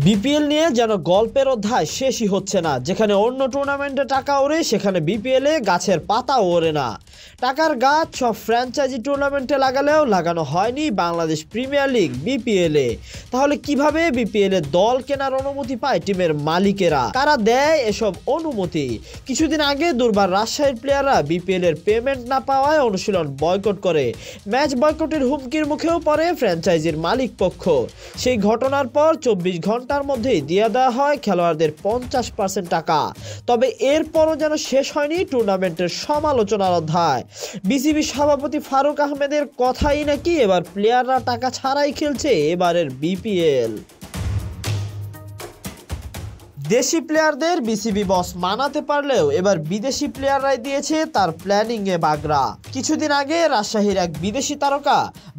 BPL নিয়ে যেন গল্পের অধ্যায় শেষই হচ্ছে না। যেখানে অন্য টুর্নামেন্টে টাকা ওড়ে, সেখানে বিপিএলে গাছের পাতা ওড়ে না। টাকার গাছ সব ফ্র্যাঞ্চাইজি টুর্নামেন্টে লাগালেও লাগানো হয়নি বাংলাদেশ প্রিমিয়ার লিগ বিপিএলে। তাহলে কিভাবে বিপিএলে দল কেনার অনুমতি পায় টিমের মালিকেরা? কারা দেয় এসব অনুমতি? কিছুদিন আগে দুর্বার রাজশাহীর প্লেয়াররা বিপিএল এর পেমেন্ট না পাওয়ায় অনুশীলন বয়কট করে। ম্যাচ বয়কটের হুমকির মুখেও পড়ে ফ্র্যাঞ্চাইজির মালিক পক্ষ। সেই ঘটনার পর 24 ঘন্টার মধ্যেই দিয়ে দেওয়া হয় খেলোয়াড়দের 50% টাকা। তবে এরপরও যেন শেষ হয়নি টুর্নামেন্টের সমালোচনার অধ্যায়। বিসিবি সভাপতি ফারুক আহমেদের কথাই নাকি এবার প্লেয়াররা টাকা ছাড়াই খেলছে এবারের বিপিএল। দেশি প্লেয়ারদের বিসিবি বস মানাতে পারলেও এবার বিদেশি প্লেয়াররাই দিয়েছে তার প্ল্যানিংয়ে বাগড়া। কিছুদিন আগে রাজশাহীর এক বিদেশি তারকা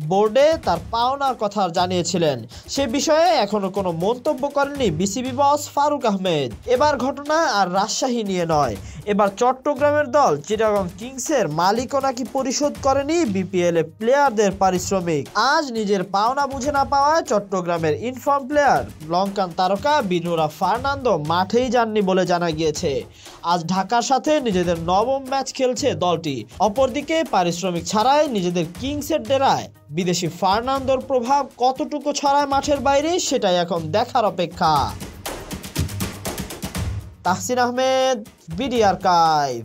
বোর্ডে তার পাওনার কথা জানিয়েছিলেন। সে বিষয়ে এখনো কোনো মন্তব্য করেননি বিসিবি বস ফারুক আহমেদ। এবার ঘটনা আর রাজশাহী নিয়ে নয়, এবার চট্টগ্রামের দল চিটাগং কিংসের মালিকও নাকি পরিশোধ করেনি বিপিএল এ প্লেয়ারদের পারিশ্রমিক। আজ নিজের পাওনা বুঝে না পাওয়ায় চট্টগ্রামের ইনফর্ম প্লেয়ার লঙ্কান তারকা বিনুরা ফার্নান্দো মাঠেই যাননি বলে জানা গিয়েছে। আজ ঢাকার সাথে নিজেদের নবম ম্যাচ খেলছে দলটি। অপরদিকে পারিশ্রমিক ছাড়াই নিজেদের কিংসের ডেরায় বিদেশি ফার্নান্দোর প্রভাব কতটুকু ছড়ায় মাঠের বাইরে, সেটাই এখন দেখার অপেক্ষা। Tahsin Ahmed, BD archive.